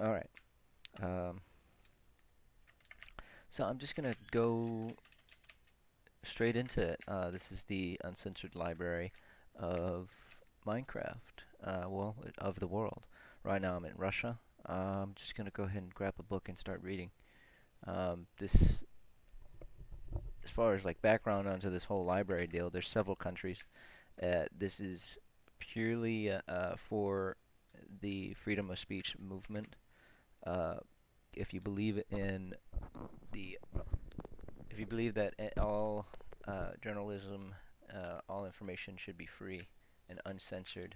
All right. Um, so I'm just gonna go straight into it. This is the Uncensored Library of Minecraft. Of the world. Right now I'm in Russia. I'm just gonna go ahead and grab a book and start reading. This, as far as like background onto this whole library deal, there's several countries. This is purely for the freedom of speech movement. Uh, if you believe in the if you believe that all journalism, all information should be free and uncensored,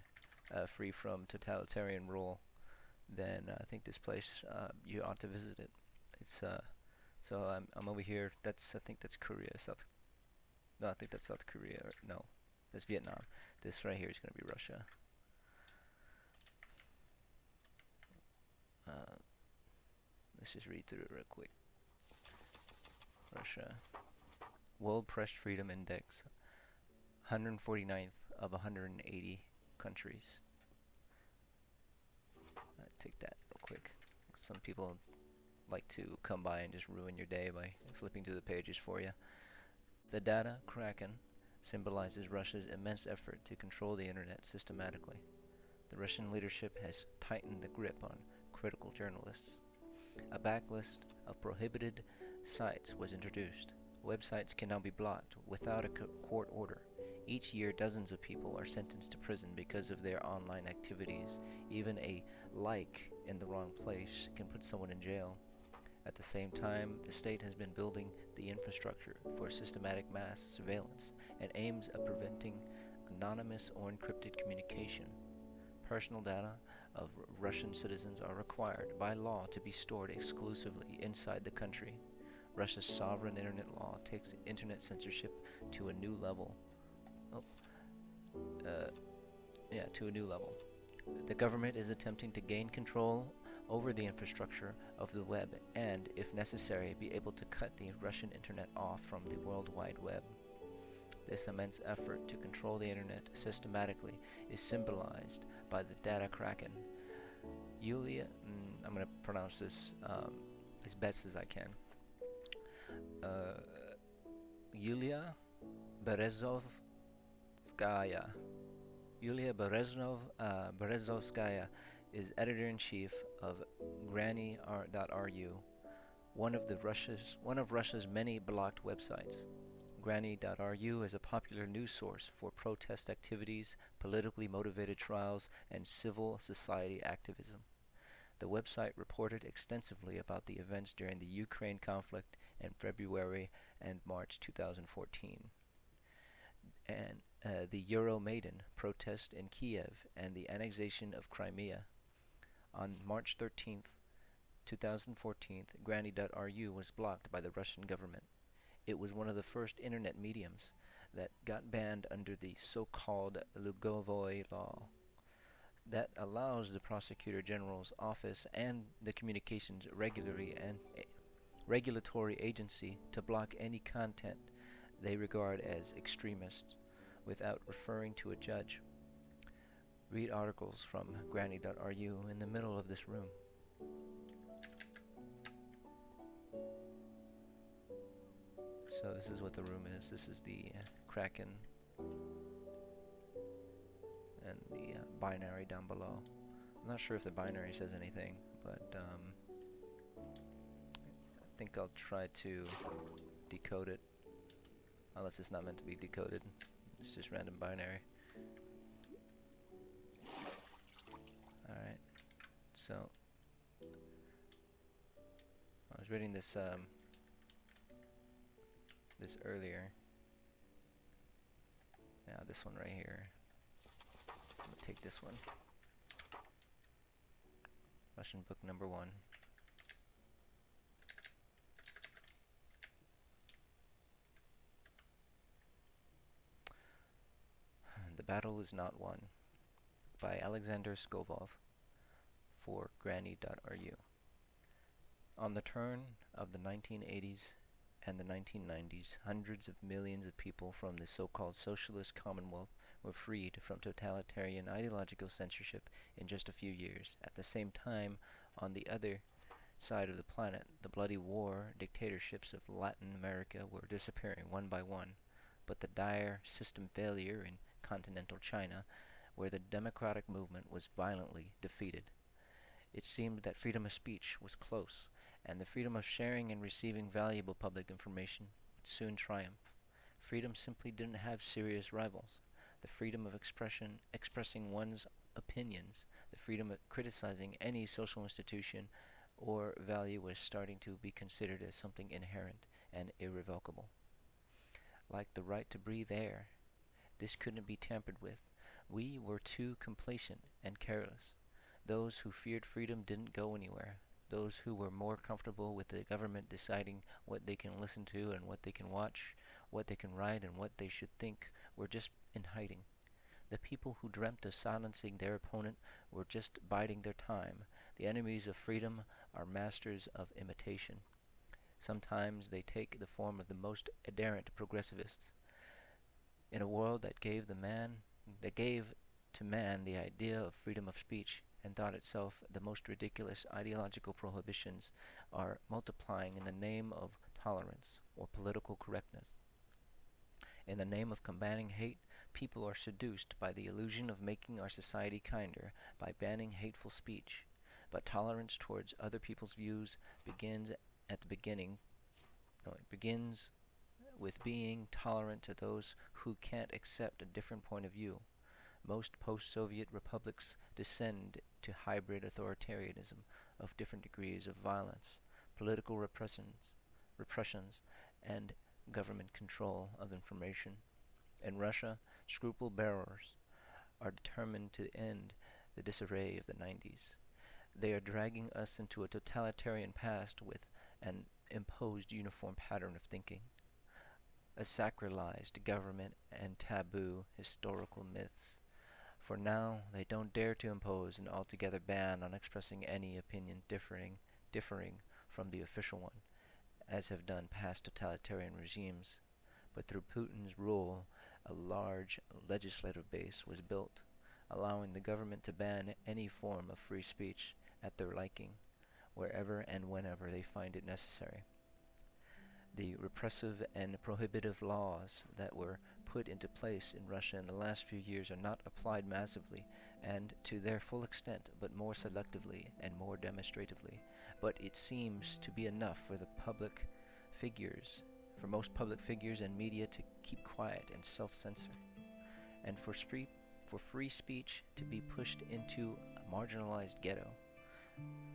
free from totalitarian rule, then I think this place you ought to visit it. It's so I'm over here. I think that's Korea. South. No, I think that's South Korea. No, that's Vietnam. This right here is gonna be Russia. Uh, let's just read through it real quick. Russia. World Press Freedom Index, 149th of 180 countries. Take that real quick. Some people like to come by and just ruin your day by flipping through the pages for you. The data kraken symbolizes Russia's immense effort to control the internet systematically. The Russian leadership has tightened the grip on critical journalists. A backlist of prohibited sites was introduced. Websites can now be blocked without a court order. Each year, dozens of people are sentenced to prison because of their online activities. Even a like in the wrong place can put someone in jail. At the same time, the state has been building the infrastructure for systematic mass surveillance and aims at preventing anonymous or encrypted communication. Personal data of Russian citizens are required by law to be stored exclusively inside the country. Russia's sovereign internet law takes internet censorship to a new level. Oh, uh, to a new level. The government is attempting to gain control over the infrastructure of the web and, if necessary, be able to cut the Russian internet off from the World Wide Web. This immense effort to control the internet systematically is symbolized by the data kraken. I'm going to pronounce this as best as I can. Uh, Yulia Berezovskaya. Yulia Berezovskaya is editor-in-chief of Granny.ru, one of Russia's many blocked websites. Granny.ru is a popular news source for protest activities, politically motivated trials, and civil society activism. The website reported extensively about the events during the Ukraine conflict in February and March 2014, and the Euromaidan protest in Kiev and the annexation of Crimea. On March 13th, 2014, Granny.ru was blocked by the Russian government. It was one of the first internet mediums that got banned under the so-called Lugovoy law that allows the Prosecutor General's office and the Communications Regulatory Agency to block any content they regard as extremist without referring to a judge. Read articles from Granny.ru in the middle of this room. So this is what the room is. This is the Kraken and the binary down below. I'm not sure if the binary says anything, but I think I'll try to decode it. Unless it's not meant to be decoded. It's just random binary. Alright. So I was reading this this earlier. Yeah, this one right here. I'm gonna take this one. Russian book number 1. The Battle is Not Won by Alexander Skovov for Granny.ru. On the turn of the 1980s and the 1990s, hundreds of millions of people from the so-called socialist Commonwealth were freed from totalitarian ideological censorship in just a few years. At the same time, On the other side of the planet, the bloody war dictatorships of Latin America were disappearing one by one, but the dire system failure in continental China, where the democratic movement was violently defeated. It seemed that freedom of speech was close, and the freedom of sharing and receiving valuable public information would soon triumph. Freedom simply didn't have serious rivals. The freedom of expressing one's opinions, the freedom of criticizing any social institution or value was starting to be considered as something inherent and irrevocable. Like the right to breathe air, this couldn't be tampered with. We were too complacent and careless. Those who feared freedom didn't go anywhere. Those who were more comfortable with the government deciding what they can listen to and what they can watch, what they can write and what they should think, were just in hiding. The people who dreamt of silencing their opponent were just biding their time. The enemies of freedom are masters of imitation. Sometimes they take the form of the most adherent progressivists. In a world that gave to man the idea of freedom of speech and thought itself the most ridiculous ideological prohibitions are multiplying in the name of tolerance or political correctness. In the name of combating hate, people are seduced by the illusion of making our society kinder by banning hateful speech. But tolerance towards other people's views begins at the beginning. No, it begins with being tolerant to those who can't accept a different point of view. Most post-Soviet republics descend to hybrid authoritarianism of different degrees of violence, political repressions, and government control of information. In Russia, scruple bearers are determined to end the disarray of the 90s. They are dragging us into a totalitarian past with an imposed uniform pattern of thinking, a sacralized government and taboo historical myths. For now, they don't dare to impose an altogether ban on expressing any opinion differing from the official one, as have done past totalitarian regimes. But through Putin's rule, a large legislative base was built, allowing the government to ban any form of free speech at their liking, wherever and whenever they find it necessary. The repressive and prohibitive laws that were put into place in Russia in the last few years are not applied massively and to their full extent, but more selectively and more demonstratively. But it seems to be enough for most public figures and media to keep quiet and self-censor, and for free speech to be pushed into a marginalized ghetto.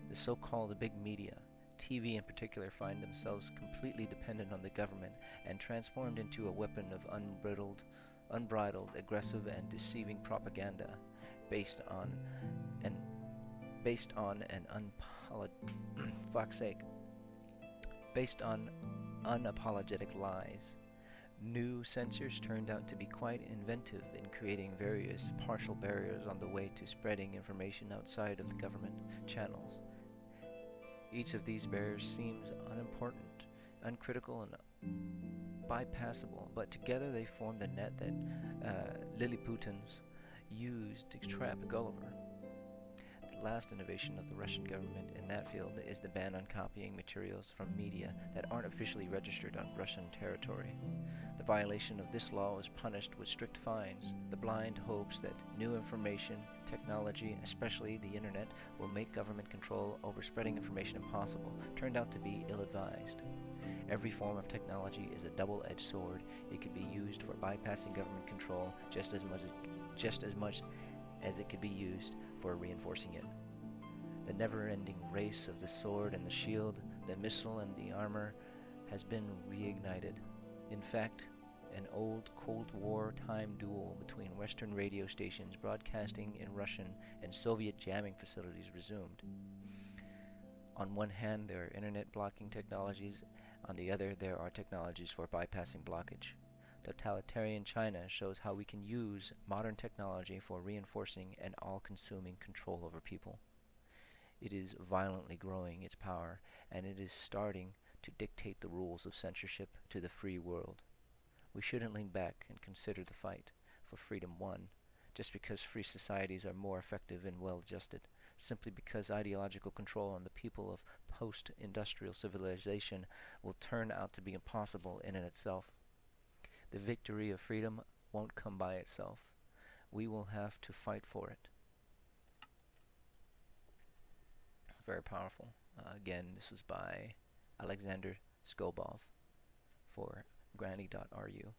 The so-called big media, TV in particular, find themselves completely dependent on the government and transformed into a weapon of unbridled, aggressive, and deceiving propaganda based on an fuck's sake, based on unapologetic lies. New censors turned out to be quite inventive in creating various partial barriers on the way to spreading information outside of the government channels. Each of these barriers seems unimportant, uncritical, and bypassable, but together they form the net that Lilliputans used to trap Gulliver. The last innovation of the Russian government in that field is the ban on copying materials from media that aren't officially registered on Russian territory. The violation of this law is punished with strict fines. The blind hopes that new information technology, especially the internet, will make government control over spreading information impossible, turned out to be ill-advised. Every form of technology is a double-edged sword. It could be used for bypassing government control just as much as it could be used for reinforcing it. The never-ending race of the sword and the shield, the missile and the armor, has been reignited. In fact, an old Cold War time duel between Western radio stations broadcasting in Russian and Soviet jamming facilities resumed. On one hand, there are internet blocking technologies. On the other, there are technologies for bypassing blockage. Totalitarian China shows how we can use modern technology for reinforcing and all-consuming control over people. It is violently growing its power, and it is starting to dictate the rules of censorship to the free world. We shouldn't lean back and consider the fight for freedom won, just because free societies are more effective and well-adjusted. simply because ideological control on the people of post-industrial civilization will turn out to be impossible in and itself. The victory of freedom won't come by itself. We will have to fight for it. Very powerful. Again, this was by Alexander Skobov for Granny.ru.